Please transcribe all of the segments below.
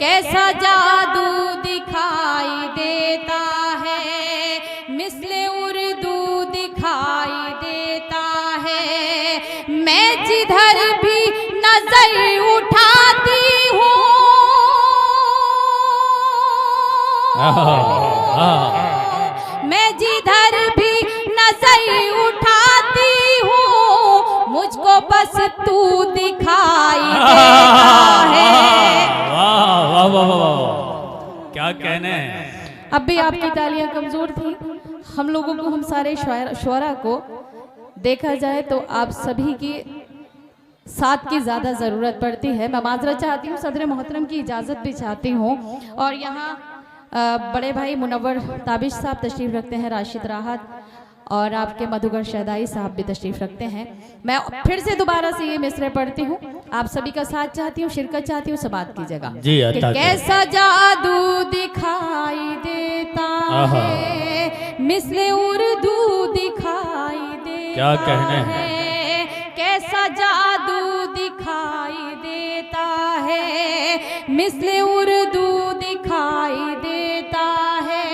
कैसा जादू दिखाई देता है, मिस्ले उर्दू दिखाई देता है। मैं जिधर भी नजर उठाती हूँ, मैं जिधर भी नजर उठाती हूँ, मुझको बस तू दिखाई देता है। वाह वाह वाह, क्या कहने हैं। अब भी आपकी तालियां कमजोर थी। हम लोगों को, हम सारे शुअरा को देखा जाए तो आप सभी की साथ की ज़्यादा ज़रूरत पड़ती है। मैं माजरत चाहती हूँ, सदर मोहतरम की इजाज़त भी चाहती हूँ। और यहाँ बड़े भाई मुनव्वर ताबिश साहब तशरीफ़ रखते हैं, राशिद राहत, और आपके मधुकर शहदाई साहब भी तशरीफ़ रखते हैं। मैं फिर से दोबारा से ये मिसरे पढ़ती हूँ, आप सभी का साथ चाहती हूँ, शिरकत चाहती हूँ, समात की जगह। कि कैसा जादू दिखाई देता है, मिसले उर्दू दिखाई देता क्या कहने है। कैसा जादू दिखाई देता है, मिसले उर्दू दिखाई देता है।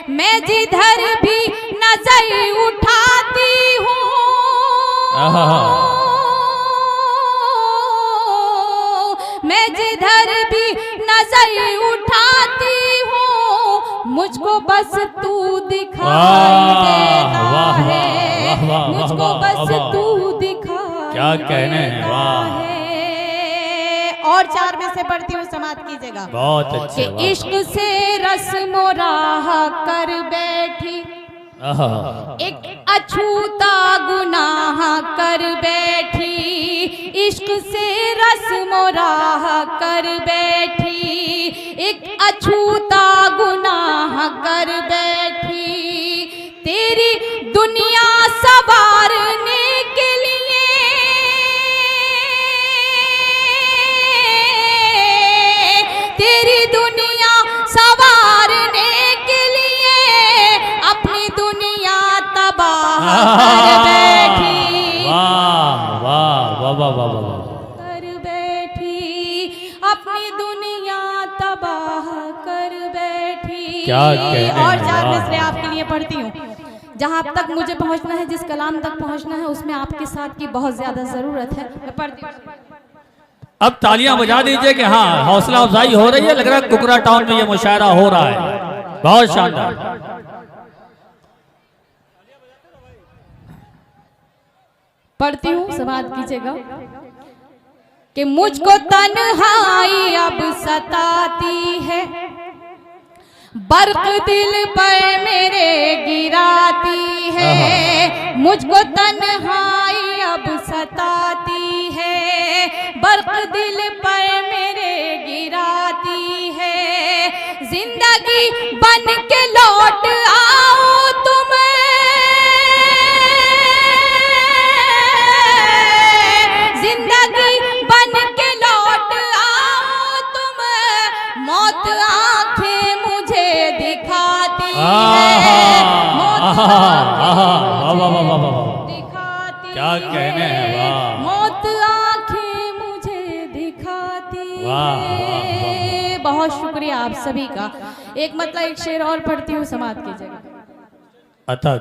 मैं जिधर भी नजर उठाती हूँ, मैं जिधर भी नजर उठाती हूँ, मुझको बस तू दिखाई देता है, मुझको बस तू दिखाई क्या कहने हैं। वाह, और चार में से पढ़ती हूँ, समात की जगह। बहुत अच्छे। इश्क से रस्म राह कर बैठी, एक अछूता गुनाह कर बैठी। इश्क से रस्म राह कर बैठी, एक अछूता गुनाह कर बैठी। तेरी दुनिया सवारने के लिए, तेरी दुनिया सवारने के लिए अपनी दुनिया तबाह कर बैठी। वाह वाह वाह वाह वाह वाह, कर बैठी, अपनी दुनिया तबाह कर बैठी। क्या कहने और हैं। चार मिसरे आपके लिए पढ़ती हूँ। जहाँ तक मुझे पहुँचना है, जिस कलाम तक पहुँचना है, उसमें आपके साथ की बहुत ज्यादा जरूरत है। मैं पढ़ती हूँ। अब तालियां बजा दीजिए कि हाँ, हौसला अफजाई हो रही है। लग रहा है कुकरा टाउन में ये मुशायरा हो रहा है। बहुत शानदार। पढ़ती हूँ, समात कीजिएगा। कि मुझको तन्हाई अब सताती है, बर्क दिल पर मेरे गिराती है। मुझको तन्हाई अब सताती है, बर्क दिल पर मेरे गिराती है। जिंदगी बन के लौट आओ तुम, जिंदगी बन के लौट आओ तुम। मौत आंखें मुझे दिखाती है, मौत दिखाती क्या कहने हैं। वाह, मौत आंखें मुझे दिखाती है। बहुत शुक्रिया आप सभी का। एक मतलब एक शेर और पढ़ती हूँ, समात की जगह। अता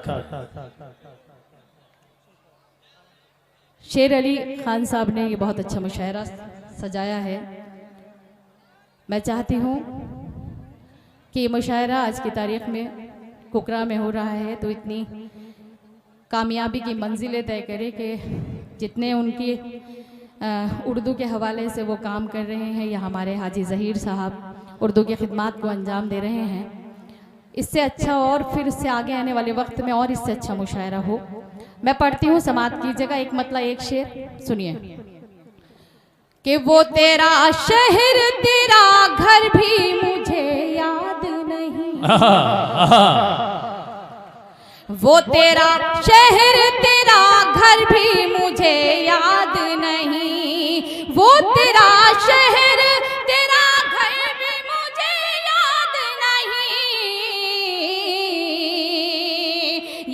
शेर अली खान साहब ने ये बहुत अच्छा मुशायरा सजाया है। मैं चाहती हूँ कि ये मुशायरा आज की तारीख में कुकरा में हो रहा है तो इतनी कामयाबी की मंजिलें तय करे कि जितने उनकी उर्दू के हवाले से वो काम कर रहे हैं, या हमारे हाजी ज़हीर साहब उर्दू की खिदमत को अंजाम दे रहे हैं, इससे अच्छा और फिर इससे आगे आने वाले वक्त में और इससे अच्छा मुशायरा हो। मैं पढ़ती हूँ, समात की जगह। एक मतलब एक शेर सुनिए। कि वो तेरा शहर तेरा घर भी मुझे याद नहीं, वो तेरा शहर तेरा घर भी मुझे याद नहीं। वो तेरा शहर तेरा घर भी मुझे याद नहीं।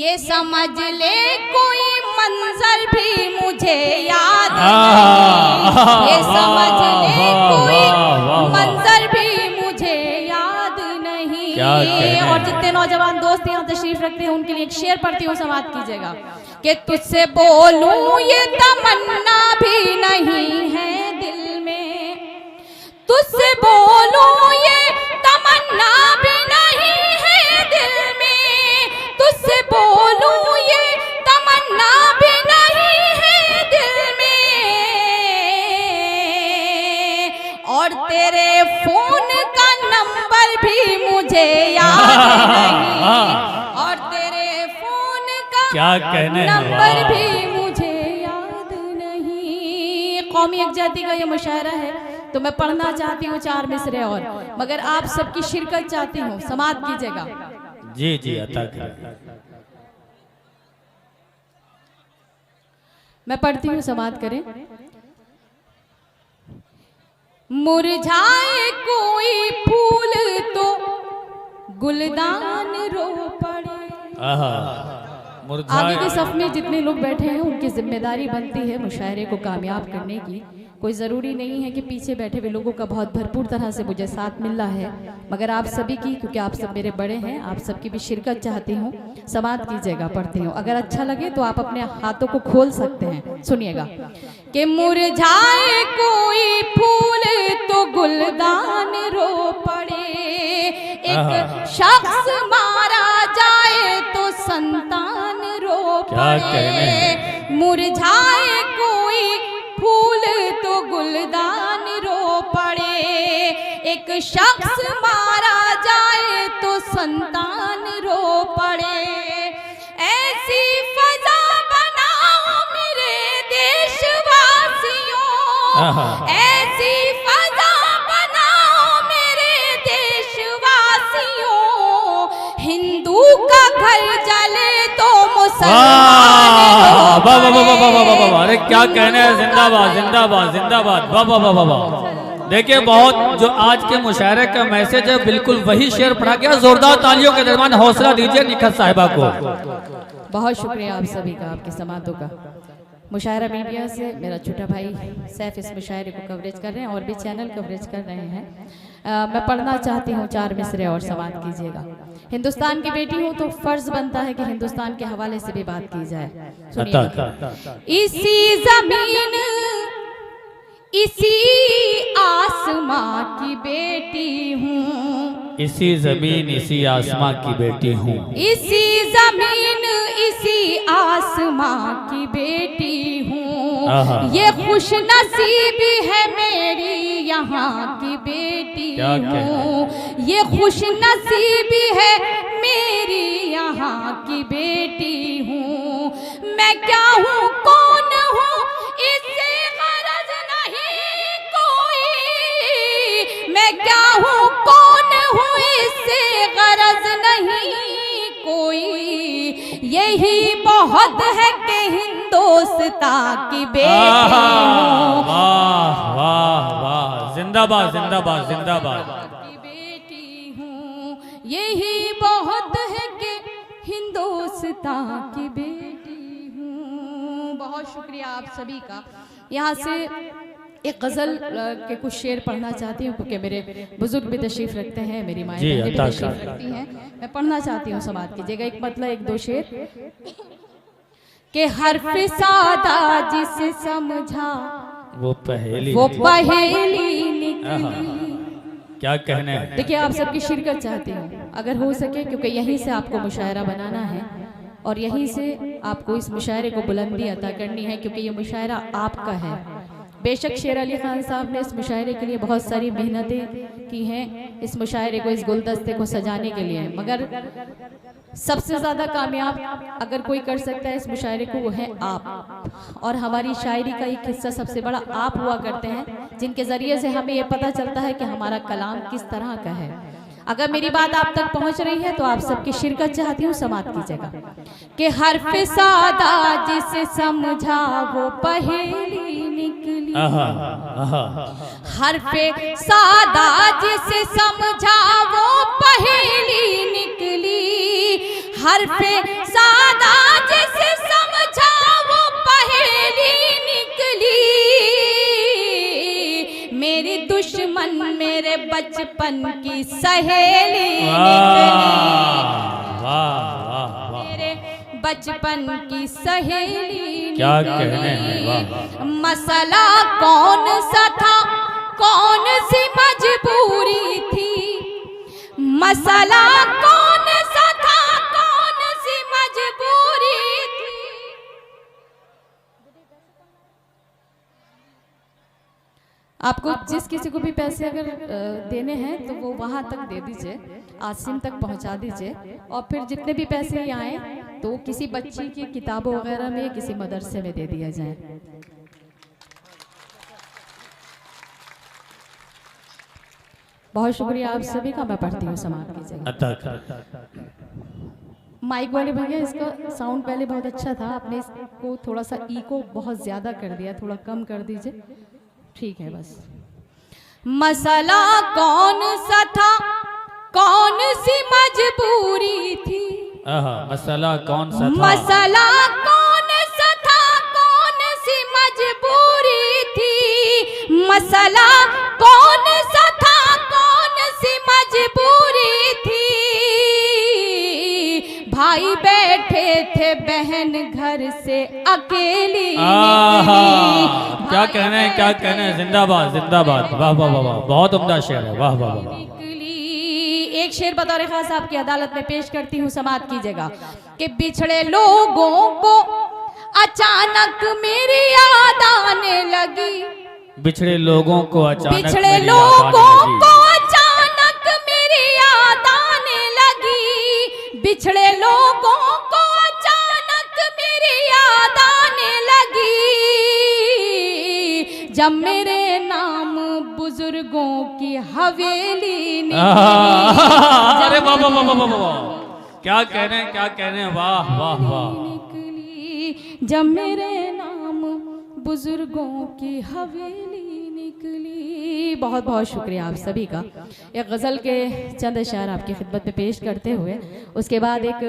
ये समझ ले कोई मंजर भी मुझे याद नहीं। ये समझ ले कोई मंजर भी कहने हैं। और जितने नौजवान दोस्त यहाँ तशरीफ रखते हैं उनके लिए एक शेर पढ़ती हूँ, समाप्त कीजिएगा। कि तुझसे बोलूं ये तमन्ना भी नहीं है दिल में, तुझसे बोलूं ये तमन्ना भी नहीं है दिल में, तुझसे बोलूं ये तमन्ना भी नहीं है दिल में, और तेरे फोन का नंबर भी मुझे याद नहीं, और तेरे फोन का क्या कहने नंबर भी मुझे याद नहीं। कौमी यकजहती का ये मुशायरा है, तो मैं पढ़ना चाहती हूँ 4 मिसरे और, मगर आप सबकी शिरकत चाहती हूँ, समाप्त कीजिएगा। जी जी अता करें। मैं पढ़ती हूँ, समाप्त करें। मुरझाए कोई फूल तो गुलदान रो पड़े। आगे के सफ में जितने लोग बैठे हैं उनकी जिम्मेदारी बनती है मुशायरे को कामयाब करने की। कोई ज़रूरी नहीं है कि पीछे बैठे हुए लोगों का बहुत भरपूर तरह से मुझे साथ मिल रहा है, मगर आप सभी की, क्योंकि आप सब मेरे बड़े हैं, आप सबकी भी शिरकत चाहती हूँ। समाप्त कीजिएगा, पढ़ती हूँ। अगर अच्छा लगे तो आप अपने हाथों को खोल सकते हैं। सुनिएगा कि मुरझाए कोई फूल तो गुलदान रो पड़े, एक शख्स मारा जाए तो संतान रो पड़े। मुरझाए कोई फूल तो गुलदान रो पड़े, एक शख्स मारा जाए तो संतान रो पड़े। ऐसी फजा बनाओ मेरे देशवासियों, ऐसी फजा बनाओ मेरे देशवासियों, हिंदू का घर जले तो मुसलमान। अरे क्या कहने हैं, जिंदाबाद जिंदाबाद जिंदाबाद, वाह वाह वाह वाह। देखिए बहुत जो आज के मुशायरे का मैसेज है, बिल्कुल वही शेर पढ़ा गया। जोरदार तालियों के दरमियान हौसला दीजिए निखत साहिबा को। बहुत शुक्रिया आप सभी का, आपके समातों का। मुशायरा मीडिया से मेरा छोटा भाई सैफ इस मुशायरे को कवरेज कर रहे हैं और भी चैनल कवरेज कर रहे हैं। मैं पढ़ना चाहती हूँ 4 मिसरे और, समाप्त कीजिएगा। हिंदुस्तान की बेटी हूँ तो फर्ज बनता है कि हिंदुस्तान के हवाले से भी बात की जाए। सुनिए। इसी जमीन इसी आसमां की बेटी हूँ, इसी जमीन इसी आसमां की बेटी हूँ, इसी जमीन इसी आसमां की बेटी हूँ, ये खुश नसीबी है मेरी यहाँ की बेटी हूँ, ये खुश नसीबी है मेरी यहाँ की बेटी हूँ। मैं क्या हूँ कौन हूँ इससे गरज नहीं कोई, मैं क्या हूँ कौन हूँ इससे गरज नहीं कोई, यही बहुत है कि हिंदुस्तान की बेटी हूँ। वाह वाह वाह, जिंदाबाद जिंदाबाद जिंदाबाद की बेटी हूँ, यही बहुत है कि हिंदुस्तान की बेटी हूँ। बहुत शुक्रिया आप सभी का। यहाँ से एक गज़ल के कुछ शेर पढ़ना चाहती हूँ, क्योंकि मेरे बुजुर्ग भी तशरीफ रखते हैं, मेरी माएँ भी तशरीफ रखती हैं। मैं पढ़ना चाहती हूँ, समाप्त कीजिएगा। एक मतलब 1-2 शेर के हर्फ सादा जिसे समझा वो पहेली निकली। क्या कहने हैं। देखिए आप सबकी शिरकत चाहती हूँ अगर हो सके, क्योंकि यहीं से आपको मुशायरा बनाना है और यहीं से आपको इस मुशायरे को बुलंदी अता करनी है, क्योंकि ये मुशायरा आपका है। बेशक शेर अली खान साहब ने इस मुशायरे के लिए बहुत सारी मेहनतें की हैं, इस मुशायरे को, इस गुलदस्ते को सजाने के लिए, मगर सबसे ज़्यादा कामयाब अगर कोई कर सकता है इस मुशायरे को, वो है आप। और हमारी शायरी का एक हिस्सा सबसे बड़ा आप हुआ करते हैं, जिनके ज़रिए से हमें ये पता चलता है कि हमारा कलाम किस तरह का है। अगर मेरी बात आप तक पहुंच रही है तो आप सबकी शिरकत चाहती हूँ, समाप्त कीजिएगा। कि हर्फ सादा जिसे समझा वो पहेली निकली, हर्फ सादा जिसे समझा वो पहेली निकली, हर्फ सादा जिसे समझा वो पहेली निकली। मेरे दुश्मन मेरे मेरे बचपन की सहेली वाह वाह वाह, मेरे बचपन की सहेली क्या कहने हैं, वाह। मसला कौन सा था, कौन सी मजबूरी थी, मसला कौन सा था, कौन सी मजबूरी थी। आपको जिस किसी को भी पैसे अगर देने हैं तो वो वहां तक दे दीजिए, आसिम तक पहुंचा दीजिए, और फिर जितने भी पैसे यहाँ आए तो किसी बच्ची की किताबों वगैरह में, किसी मदरसे में दे दिया जाए। बहुत शुक्रिया आप सभी का। मैं पढ़ती हूँ, समाप्त कीजिएगा। माइक वाले भैया, इसका साउंड पहले बहुत अच्छा था, आपने इसको थोड़ा सा इको बहुत ज्यादा कर दिया, थोड़ा कम कर दीजिए। ठीक है बस। मसला कौन सा था, कौन सी मजबूरी थी, मसला कौन सा था, मसला कौन सा था, कौन सी मजबूरी थी, मसला कौन सा था, कौन सी मजबूरी थी। भाई बैठे थे, बहन घर से अकेली निकली। क्या कहने हैं, क्या कहने हैं, जिंदाबाद जिंदाबाद, वाह वाह वाह वाह, बहुत उम्दा शेर है, वाह वाह वाह। एक शेर बतौर खास आपकी अदालत में पेश करती हूँ, समाप्त कीजिएगा। कि बिछड़े लोगों को अचानक मेरी याद आने लगी, बिछड़े लोगों को अचानक, बिछड़े लोगों को अचानक मेरी याद आने लगी, बिछड़े लोगों को अचानक मेरी याद आने लगी। जब मेरे नाम बुजुर्गों की हवेली निकली, अरे वाह वाह वाह वाह वाह, क्या कहने हैं, क्या कहने हैं, वाह वाह वाह। निकली जब मेरे नाम बुजुर्गों की हवेली निकली। बहुत बहुत शुक्रिया आप सभी का। एक गज़ल के चंद अशार आपकी खिदमत में पेश करते हुए उसके बाद एक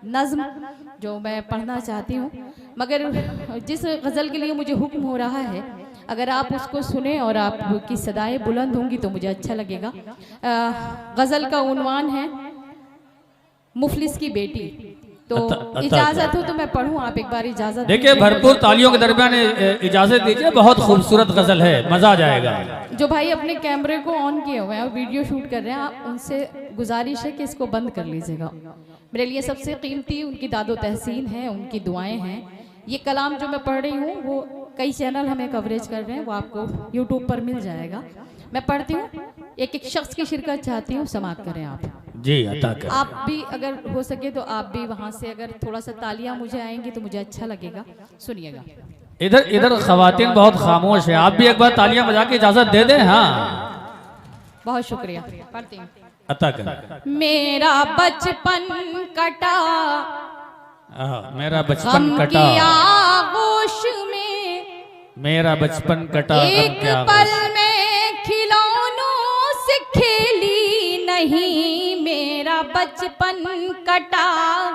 नज़्म जो मैं पढ़ना चाहती हूँ, मगर जिस गज़ल के लिए मुझे हुक्म हो रहा है, अगर आप उसको सुने और आपकी सदाएं बुलंद होंगी तो मुझे अच्छा लगेगा। गज़ल का उन्वान है मुफलिस की बेटी। तो इजाजत हो तो मैं पढ़ूं, आप एक बार इजाजत देखिए। भरपूर तालियों के दरमियान इजाजत दीजिए, बहुत खूबसूरत गजल है, मजा आ जाएगा। जो भाई अपने कैमरे को ऑन किए हुए हैं और वीडियो शूट कर रहे हैं, उनसे गुजारिश है कि इसको बंद कर लीजिएगा। मेरे लिए सबसे कीमती उनकी दादो तहसीन है, उनकी दुआएं हैं। ये कलाम जो मैं पढ़ रही हूँ वो कई चैनल हमें कवरेज कर रहे हैं, वो आपको यूट्यूब पर मिल जाएगा। मैं पढ़ती हूँ, एक एक शख्स की शिरकत चाहती हूँ, समाप्त करें आप जी, अता कर। आप भी अगर हो सके तो आप भी वहां से अगर थोड़ा सा तालियां मुझे आएंगी तो मुझे अच्छा लगेगा। सुनिएगा। इधर इधर खवातीन बहुत खामोश है, आप भी एक बार तालियां बजा के इजाजत दे दें। हाँ, बहुत शुक्रिया। पढ़ती हूँ। अता कर। मेरा बचपन कटा, मेरा बचपन कटा, आगोश में मेरा बचपन कटा, एक पल में खिलौनों से खेली नहीं। मेरा बचपन कटा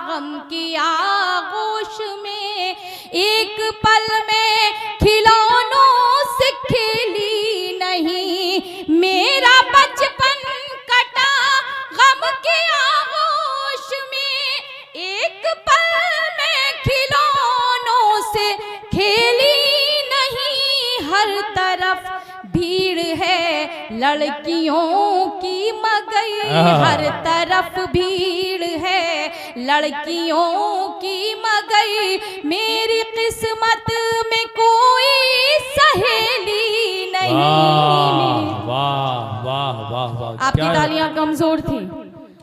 गम की आगोश में, एक पल में खिलौनों से खेली नहीं। मेरा बचपन कटा गम की आगोश में, एक पल में खिलौनों से खेली नहीं। हर तरफ भीड़ है लड़कियों की मगई, हर तरफ भीड़ है लड़कियों की मगई। मेरी किस्मत में कोई सहेली नहीं। वाह वाह वाह वाह, आपकी तालियां कमजोर थी,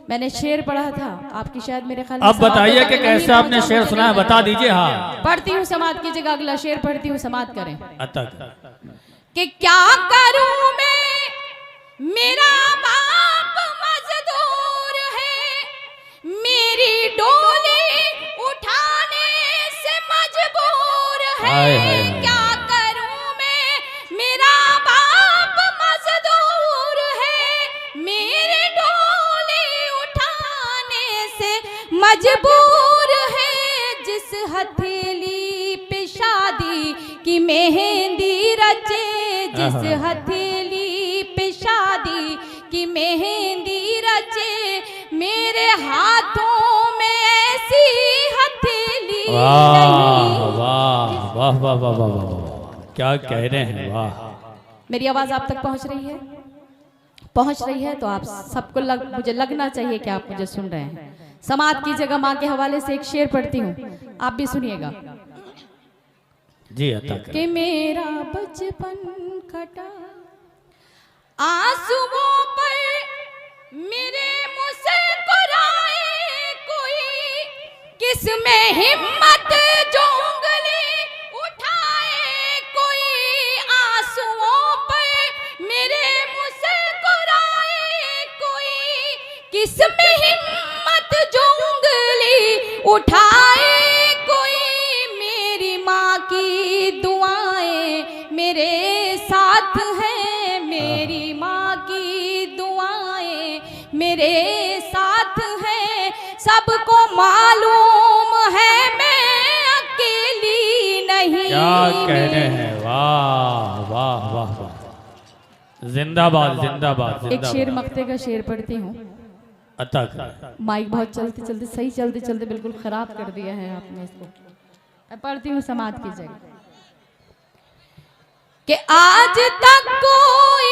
मैंने शेर पढ़ा था, आपकी शायद मेरे ख्याल। अब बताइए कि कैसे आपने शेर सुना है, बता दीजिए। हाँ, पढ़ती हूँ, समाप्त कीजिएगा। अगला शेर पढ़ती हूँ, समाप्त करें। कि क्या करूं मैं, मेरा बाप मजदूर है, मेरी डोली उठाने से मजबूर है। क्या करूं मैं, मेरा बाप मजदूर है, मेरी डोली उठाने से मजबूर है। जिस हथेली पे शादी की मेहंदी रचे, जिस हथेली पे शादी की मेहंदी रचे मेरे हाथों में ऐसी हथेली वाह नहीं। वाह वाह वाह वाह वाह वाह, क्या कह रहे हैं, वाह। मेरी आवाज आप तक पहुंच रही है? पहुंच रही है तो आप सबको मुझे लगना चाहिए कि आप मुझे सुन रहे हैं। समाज की जगह माँ के हवाले से एक शेर पढ़ती हूँ, आप भी सुनिएगा। जी अता करें। कि मेरा बचपन कटा आंसुओं पर मेरे मुस्कुराए कोई, किसमें हिम्मत जो उंगली उठाए कोई, आंसुओं पर मेरे मुस्कुराए कोई, किसमें हिम्मत जो उंगली उठाए कोई, मेरी माँ की दुआएं मेरे साथ हैं, मेरी माँ की दुआएं मेरे साथ हैं, सबको मालूम है मैं अकेली नहीं। क्या कह रहे हैं, वाह वाह वाह वाह, जिंदाबाद जिंदाबाद एक शेर जिंदाबाद। मक्ते का शेर पढ़ती हूँ। अता करें। माइक बहुत चलते चलते सही चलते चलते बिल्कुल खराब कर दिया है आपने इसको। मैं पढ़ती हूँ समाज की जगह। कि आज तक कोई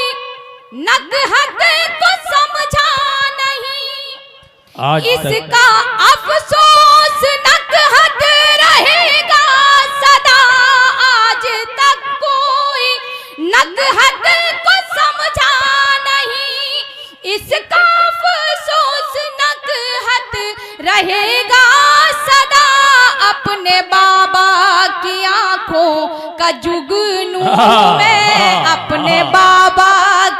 नकहत को समझा नहीं, आज इसका अफसोस नकहत रहेगा सदा। आज तक कोई नकहत को समझा नहीं, इसका अफसोस नकहत रहेगा सदा। अपने बाबा की आंखों का जुगनू मैं, अपने बाबा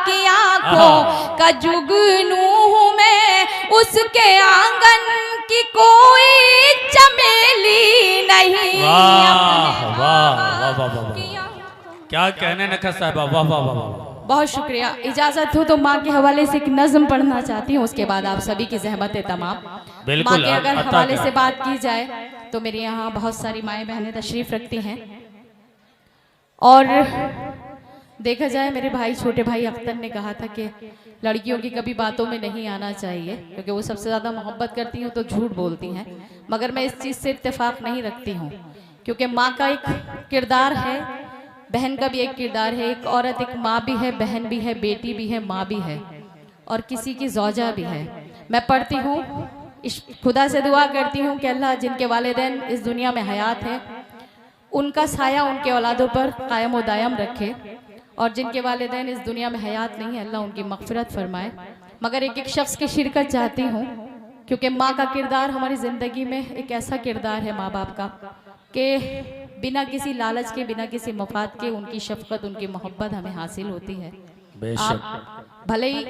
की आंखों का जुगनू मैं, उसके आंगन की कोई चमेली नहीं। वाह वाह वाह वाह वाह, क्या कहने नखा साहबा, वाह वाह वाह वाह। बहुत शुक्रिया। इजाजत हो तो माँ के हवाले से एक नज्म पढ़ना चाहती हूँ, उसके बाद आप सभी की जहमत है तमाम। बिल्कुल, माँ के अगर अता हवाले करें। से बात की जाए तो मेरे यहाँ बहुत सारी माएँ बहनें तशरीफ रखती हैं, और देखा जाए मेरे भाई छोटे भाई अख्तर ने कहा था कि लड़कियों की कभी बातों में नहीं आना चाहिए, क्योंकि वो सबसे ज़्यादा मोहब्बत करती हूँ तो झूठ बोलती हैं। मगर मैं इस चीज़ से इत्तेफाक नहीं रखती हूँ, क्योंकि माँ का एक किरदार है, बहन का भी एक किरदार है। एक औरत एक माँ भी है, बहन भी है, बेटी भी है, माँ भी है, और किसी की ज़ौजा भी है। मैं पढ़ती हूँ, खुदा से दुआ करती हूँ कि अल्लाह जिनके वालिदैन इस दुनिया में हयात हैं उनका साया उनके औलादों पर कायम व दायम रखे, और जिनके वालिदैन इस दुनिया में हयात नहीं है अल्लाह उनकी मग़फ़िरत फरमाए। मगर एक एक शख्स की शिरकत चाहती हूँ, क्योंकि माँ का किरदार हमारी ज़िंदगी में एक ऐसा किरदार है माँ बाप का कि बिना किसी लालच के, बिना किसी मफाद के उनकी शफ़क़त, उनकी मोहब्बत हमें हासिल होती है। आप भले ही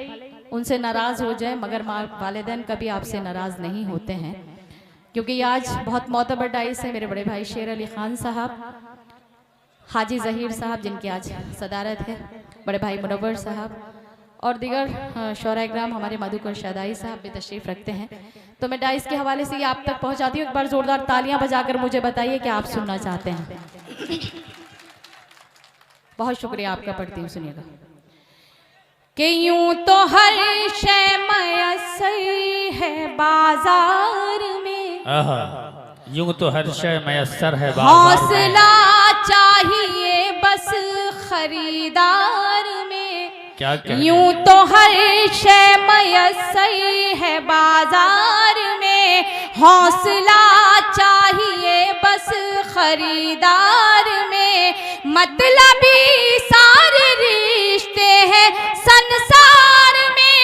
उनसे नाराज़ हो जाए, मगर माँ वालिदैन कभी आपसे नाराज़ नहीं होते हैं। क्योंकि आज बहुत मोतबर डाइस है मेरे बड़े भाई शेर अली खान साहब, हाजी ज़हीर साहब जिनकी आज सदारत है, बड़े भाई मुनव्वर साहब और दीगर शोराइग्राम हमारे मधुकर शादाई साहब भी तशरीफ़ रखते हैं। तो मैं डाइस के हवाले से ये आप तक पहुंचाती हूँ। एक बार ज़ोरदार तालियां बजाकर मुझे बताइए कि आप सुनना चाहते हैं। बहुत शुक्रिया आपका, पढ़ती हूँ, सुनिएगा। कि यूं तो हर शय मयस्सर है बाजार में, यूं तो हर शय मयस्सर है हौसला चाहिए बस खरीदार में। क्या यूं तो हर शय मयस्सर है बाजार में, हौसला चाहिए बस खरीदार में। मतलबी सारे रिश्ते हैं संसार में,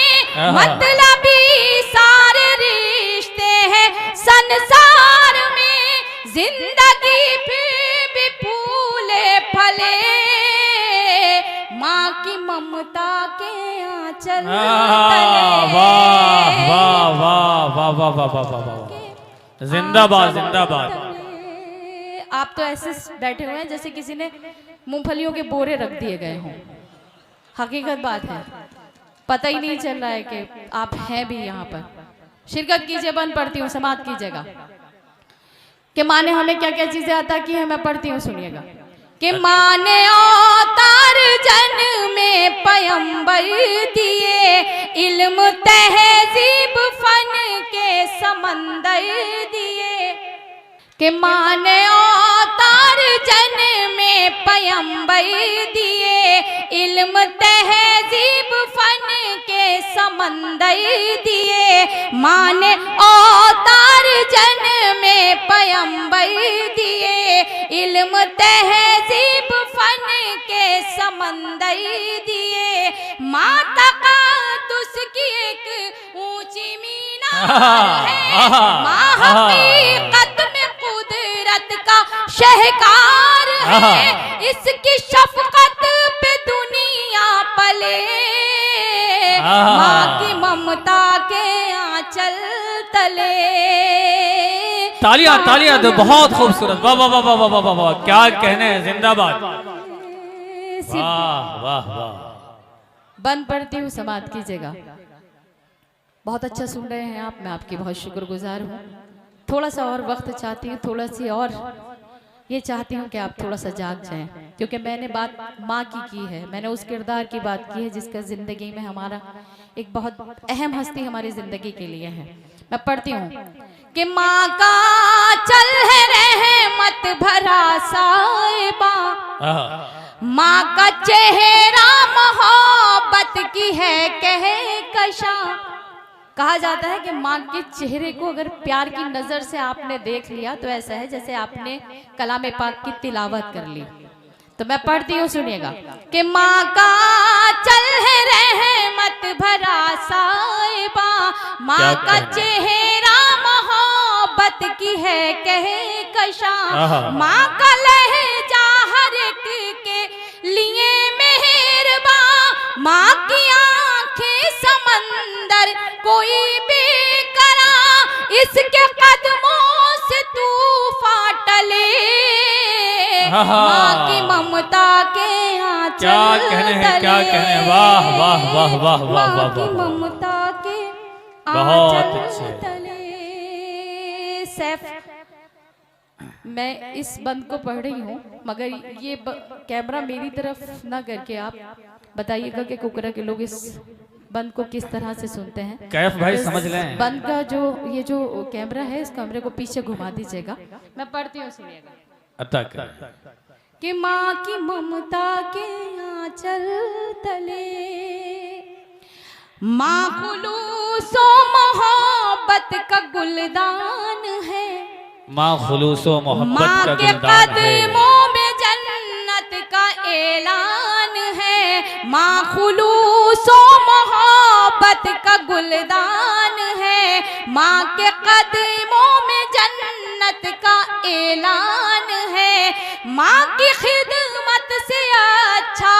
मतलबी सारे रिश्ते हैं संसार में। जिंदगी फिर भी फूले फले माँ की ममता के आंचल वाह वाह वाह वाह वाह वाह वाह वाह, जिंदाबाद जिंदाबाद। आप तो ऐसे बैठे हुए हैं जैसे किसी ने मूंगफलियों के बोरे रख दिए गए हों। हकीकत बात है, पता ही नहीं चल रहा है कि आप हैं भी यहाँ पर। शिरकत कीजिए, बंद पढ़ती हूँ, समाप्त कीजिएगा। कि माँ ने हमें क्या क्या चीजें अता की है, मैं पढ़ती हूँ, सुनिएगा। कि माँ ने अवतार जन में पयंबर दिए, इल्म तहजीब फन के समंदर दिए कि माने औतार जन में पयंबर दिए। इल्म तहजीब फन के समंदर दिए माने औतार जन में पयंबर दिए। इल्म तहजीब फन के समंदर दिए माता का उसकी एक ऊंची मीनार है। माँ हकीकत में कुदरत का शहकार है। इसकी शफकत पे दुनिया पले माँ की ममता के आंचल तले। तालियां तालियां तो बहुत खूबसूरत। वाह वाह वाह वाह वाह वाह वाह, क्या कहने हैं, जिंदाबाद। वाह वाह वाह। बन पड़ती हूँ समाप्त कीजिएगा। बहुत अच्छा सुन रहे हैं आप, मैं आपकी बहुत शुक्रगुजार हूँ। थोड़ा सा और वक्त चाहती हूँ, थोड़ा सी और ये चाहती हूँ कि आप थोड़ा सा जाग जाएं, क्योंकि मैंने बात माँ की है। मैंने उस किरदार की बात की है जिसका जिंदगी में हमारा एक बहुत अहम हस्ती हमारी जिंदगी के लिए है। मैं पढ़ती हूँ कि माँ का चल है रहमत भरा साहिबा, माँ का चेहरा मोहब्बत की है कह कशा। कहा जाता है कि माँ के चेहरे को अगर प्यार की नजर से आपने देख लिया तो ऐसा है जैसे आपने कलाम पाक की तिलावत कर ली। तो मैं पढ़ती हूँ, सुनिएगा कि माँ का चल है रहमत भरा साहिबा, माँ का चेहरा मोहब्बत की है कह कशा। माँ का लहजा हर एक के लिए मेहरबा, माँ की आंखें समंदर कोई बेकरा, इसके कदमों से तूफान टले माँ की ममता के आंचल। क्या कहने हैं, क्या कहने हैं। वाह वाह वाह वाह वाह वाह की ममता के बहुत अच्छे। तले। सैफ, मैं इस बंद को पढ़ रही हूँ मगर ये कैमरा मेरी तरफ ना करके आप बताइएगा कि कुकरा के लोग इस बंद को किस तरह से सुनते हैं। कैफ भाई समझ लें। बंद का जो ये जो कैमरा है इस कैमरे को पीछे घुमा दीजिएगा। मैं पढ़ती हूँ, सुनिएगा कि माँ की ममता के आंचल तले माँ खुलूसो मोहब्बत का गुलदान है। माँ खुलूसो मोहब्बत का के गुलदान है। कदमों में जन्नत का ऐलान है। माँ खुलूसो मोहब्बत का गुलदान है। माँ के कदमों में जन्नत का ऐलान है। माँ की खिदमत से अच्छा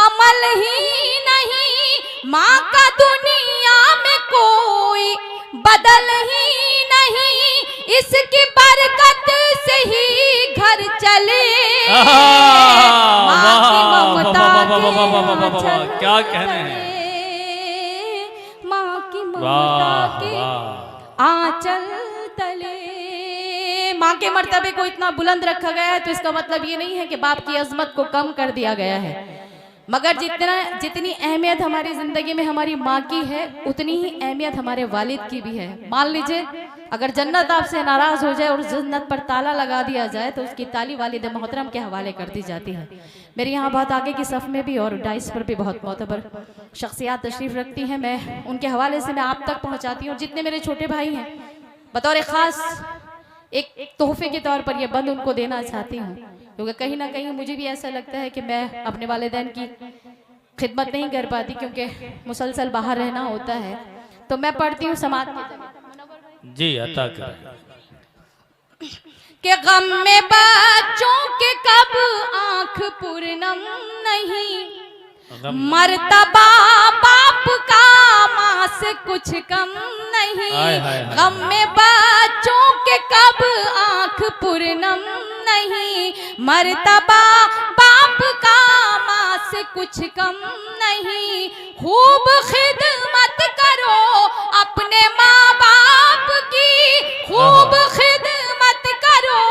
अमल ही नहीं, माँ का दुनिया में कोई बदल ही नहीं, इसकी बरकत से ही घर चले माँ की ममता के क्या कहने हैं। माँ की ममता के आंचल तले। माँ के मर्तबे को इतना बुलंद रखा गया है तो इसका मतलब ये नहीं है कि बाप की अजमत को कम कर दिया गया है, मगर जितनी अहमियत हमारी जिंदगी में हमारी माँ की है उतनी ही अहमियत हमारे वालिद की भी है। मान लीजिए अगर जन्नत आपसे नाराज हो जाए और जन्नत पर ताला लगा दिया जाए तो उसकी ताली वालिद मोहतरम के हवाले कर दी जाती है। मेरे यहाँ बहुत आगे की सफ़ में भी और डाइस पर भी बहुत मोतबर शख्सियात तशरीफ़ रखती हैं। मैं उनके हवाले से मैं आप तक पहुँचाती हूँ। जितने मेरे छोटे भाई हैं बतौर ख़ास एक तोहफे के तौर पर यह बंद उनको देना चाहती हूँ, क्योंकि कहीं ना कहीं मुझे भी ऐसा लगता है कि मैं अपने वालिदैन की खिदमत नहीं कर पाती क्योंकि मुसलसल बाहर रहना होता है। तो मैं पढ़ती हूँ समाज जी अता कर के गम में बच्चों के कब आंख पूर्णम नहीं, मर्तबा बाप का माँ से कुछ कम नहीं। गम में बच्चों के कब आंख पूर्णम नहीं, मर्तबा बाप का माँ से कुछ कम नहीं। खूब खिदमत करो अपने माँ बाप की, खूब खिदमत करो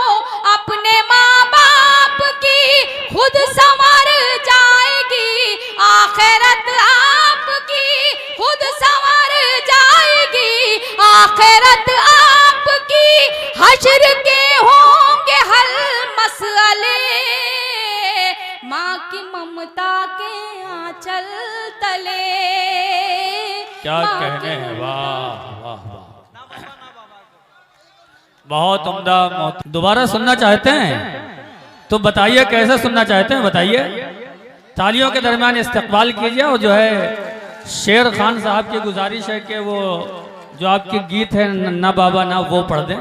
अपने माँ बाप की, खुद संवर जाएगी आखिरत आपकी, खुद संवर आखिरत आपकी हश्र के होंगे हल मसले, माँ की ममता के आंचल तले। क्या कहने हैं, वाह वाह वाह, बहुत उम्दा। दोबारा सुनना चाहते हैं तो बताइए, कैसे सुनना चाहते हैं बताइए। तालियों के दरमियान इस्तकबाल कीजिए। और जो है शेर खान साहब की गुजारिश है कि वो जो आपके गीत है नन्ना बाबा ना, वो पढ़ दें,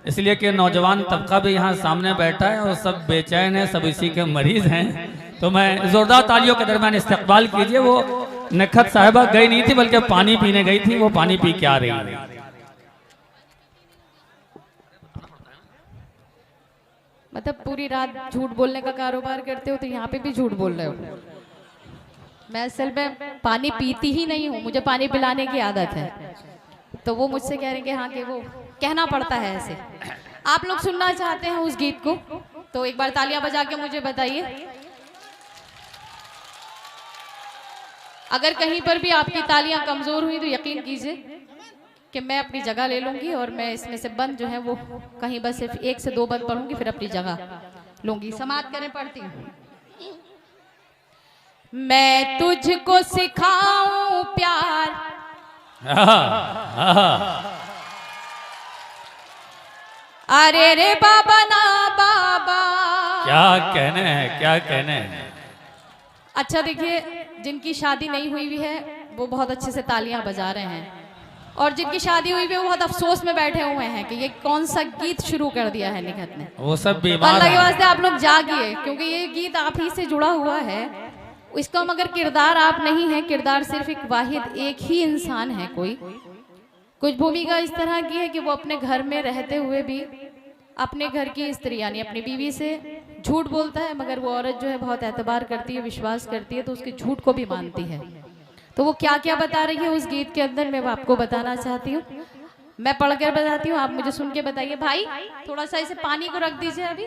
इसलिए कि नौजवान तबका भी यहाँ सामने बैठा है और सब बेचैन है, सब इसी के मरीज हैं। तो मैं जोरदार तालियों के दरमियान इस्तकबाल कीजिए। वो नखत साहिबा गई नहीं थी बल्कि पानी पीने गई थी, वो पानी पी के आ रही है। मतलब पूरी रात झूठ बोलने का कारोबार करते हो तो यहाँ पे भी झूठ बोल रहे हो। मैं असल में पानी पीती ही नहीं हूँ, मुझे पानी पिलाने की आदत है, तो वो मुझसे कह रहे हैं कि हाँ, कि वो कहना पड़ता है ऐसे। आप लोग सुनना चाहते हैं उस गीत को तो एक बार तालियां बजा के मुझे बताइए। अगर कहीं पर भी आपकी तालियां कमजोर हुई तो यकीन कीजिए कि मैं अपनी जगह ले लूंगी और मैं इसमें से बंद जो है वो कहीं बस सिर्फ 1 से 2 बंद पढ़ूंगी, फिर अपनी जगह लूंगी। समाप्त करें, पढ़ती हूँ। मैं तुझको सिखाऊं प्यार, अरे रे बाबा ना बाबा। क्या कहने हैं, क्या कहने हैं। अच्छा देखिए, जिनकी शादी नहीं हुई भी है वो बहुत अच्छे से तालियां बजा रहे हैं, और जिनकी शादी हुई भी है वो बहुत अफसोस में बैठे हुए हैं कि ये कौन सा गीत शुरू कर दिया है निखत ने। वो सब बीमार अल्लाह के वास्ते आप लोग जागिए, क्योंकि ये गीत आप ही से जुड़ा हुआ है। इसका मगर किरदार आप नहीं है, किरदार सिर्फ एक वाहिद एक ही इंसान है। कोई कुछ भूमिका इस तरह की है कि वो अपने घर में रहते हुए भी अपने घर की स्त्री यानी अपनी बीवी से झूठ बोलता है, मगर वो औरत जो है बहुत एतबार करती है, विश्वास करती है, तो उसके झूठ को भी मानती है। तो वो क्या क्या बता रही है उस गीत के अंदर, मैं आपको बताना चाहती हूँ। मैं पढ़कर बताती हूँ, आप मुझे सुन के बताइए। भाई थोड़ा सा इसे पानी को रख दीजिए अभी,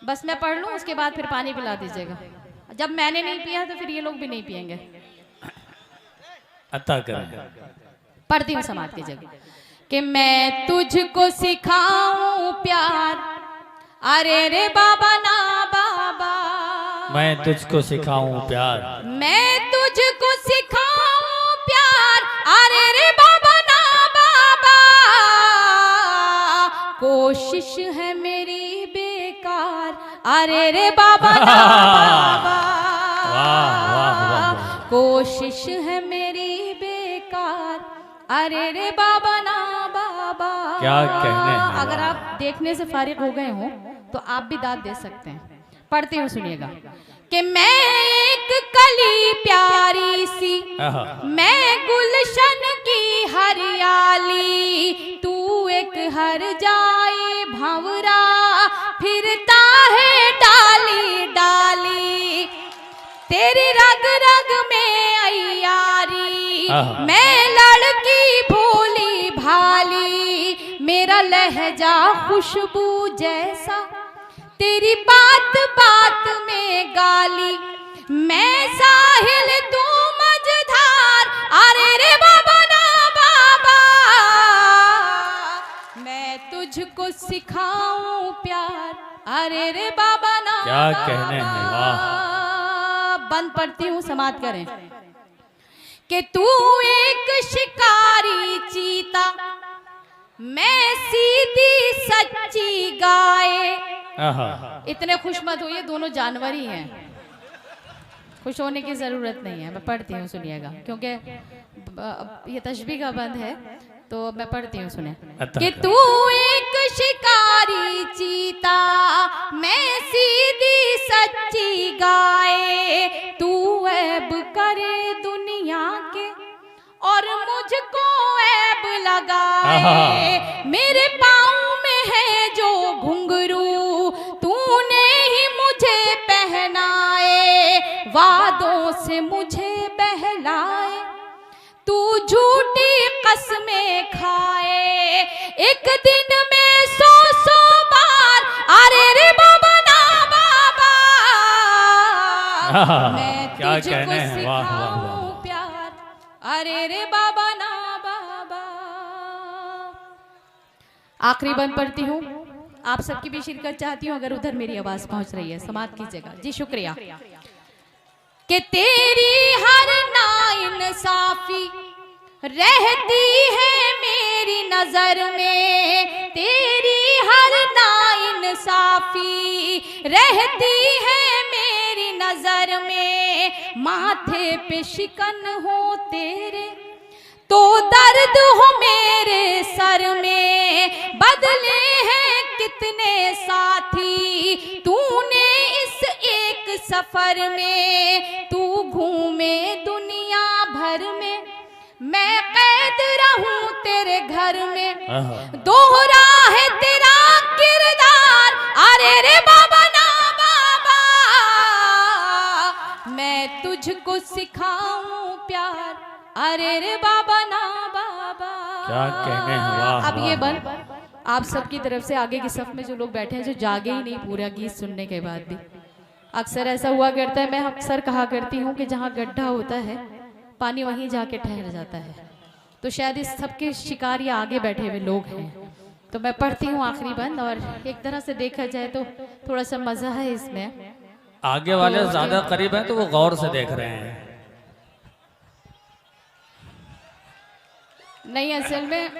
बस मैं पढ़ लूँ, उसके बाद फिर पानी पिला दीजिएगा। जब मैंने नहीं पिया तो फिर ये लोग भी नहीं पियेंगे। अता करें। पढ़ती हूँ समाज की जगह कि मैं तुझको सिखाऊं प्यार, अरे रे बाबा ना बाबा। मैं तुझको सिखाऊं प्यार, मैं तुझको सिखाऊं प्यार, अरे रे बाबा ना बाबा। कोशिश है मेरी बेकार, अरे रे बाबा ना बाबा। वाह वाह वाह। कोशिश है मेरी बेकार, अरे रे बाबा ना बाबा। क्या कहने हैं। अगर आप देखने से फारिग हो गए हो तो आप भी दाद दे सकते हैं। पढ़ती हूँ, सुनिएगा कि मैं एक कली प्यारी सी, मैं गुलशन की हरियाली, तू एक हर जाए भंवरा, फिरता है डाली डाली, तेरी रग रग में अयारी, मैं लड़की भोली भाली, मेरा लहजा खुशबू जैसा, तेरी बात बात में गाली, मैं साहिल तू मझधार, अरे रे बाबा ना बाबा। मैं तुझको सिखाऊं प्यार, अरे रे बाबा ना। क्या कहने हैं, वाह। बंद पढ़ती हूँ, समाप्त करें कि तू एक शिकारी चीता, मैं सीधी सच्ची गाय। इतने खुश मत होइए, दोनों जानवर ही हैं, खुश होने की जरूरत नहीं है। मैं पढ़ती हूँ, सुनिएगा, क्योंकि ये तशबीह का बंद है, तो मैं पढ़ती हूँ, सुने कि तू एक शिकारी चीता, मैं सीधी सच्ची गाय, तू ऐब करे दुनिया के और मुझको ऐब लगाए, मेरे पाँव में है जो घुंघरू, तूने ही मुझे पहनाए, वादों से मुझे बहलाए, तू झूठी कसमें खाए, एक दिन में 100 बार, अरे रे बाबा ना बाबा। मैं तुझको सिखाऊं प्यार, अरे रे बाबा ना बाबा। आखिरी बंद पढ़ती हूँ, आप सबकी भी शिरकत चाहती हूँ अगर उधर मेरी आवाज पहुंच रही है, समाप्त कीजिएगा जी। शुक्रिया। कि तेरी हर नाइंसाफी रहती है मेरी नजर में, तेरी हर नाइंसाफी रहती है मेरी नजर में, माथे पे शिकन हो तेरे तो दर्द हो मेरे सर में, बदले हैं कितने साथी तूने इस एक सफर में, तू घूमे दुनिया भर में मैं कैद रहूं तेरे घर में, दोहरा है तेरा किरदार, अरे रे बाबा ना बाबा, मैं तुझको सिखाऊं प्यार, अरे रे बाबा ना बाबा। क्या कहने हैं, वाह, अब वाह, ये बन आप सबकी तरफ से आगे की सफ में जो लोग बैठे हैं, जो जागे ही नहीं पूरा गीत सुनने के बाद भी। अक्सर ऐसा हुआ करता है, मैं अक्सर कहा करती हूँ कि जहाँ गड्ढा होता है पानी वहीं जाके ठहर जाता है, तो शायद इस सबके शिकार ये आगे बैठे हुए लोग हैं। तो मैं पढ़ती हूँ आखिरी बंद, और एक तरह से देखा जाए तो थोड़ा सा मजा है इसमें। आगे वाले ज्यादा करीब हैं तो वो गौर से देख रहे हैं। नहीं, असल में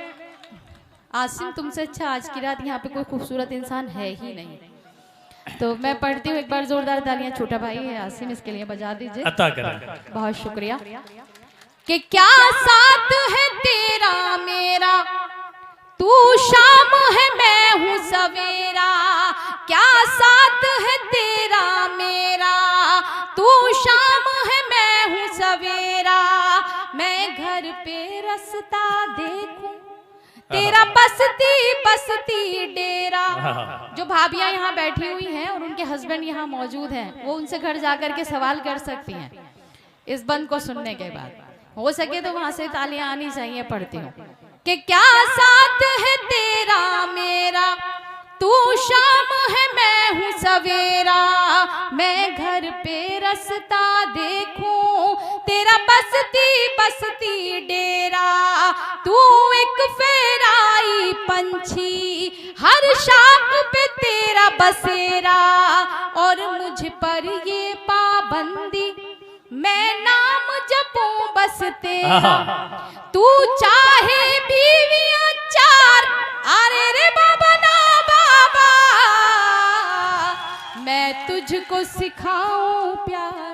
आसिम तुमसे अच्छा आज की रात यहाँ पे कोई खूबसूरत इंसान है ही नहीं। तो मैं पढ़ती हूँ, एक बार जोरदार तालियां, छोटा भाई है आसिम, इसके लिए बजा दीजिए। अता करें। बहुत शुक्रिया। कि क्या साथ है तेरा मेरा, तू शाम है मैं हूँ सवेरा, क्या साथ है तेरा मेरा, तू शाम है मैं हूँ सवेरा, मैं घर पे रास्ता देखूं तेरा बसती बसती डेरा। जो भाभियां यहाँ बैठी हुई हैं और उनके हस्बैंड यहाँ मौजूद हैं, वो उनसे घर जाकर के सवाल कर सकती हैं इस बंद को सुनने के बाद। हो सके तो वहां से तालियां आनी चाहिए। पढ़ती हूँ कि क्या साथ है तेरा मेरा, तू शाम है मैं हूँ सवेरा, मैं घर पे रास्ता देखूं तेरा बसती बसती डेरा, तू एक फेराई पंछी हर शाख पे तेरा बसेरा, और मुझ पर ये पाबंदी मैं नाम जपूं बस तेरा, तू चाहे बीवियां चार, अरे रे बाबा ना बाबा, मैं तुझको सिखाऊं प्यार,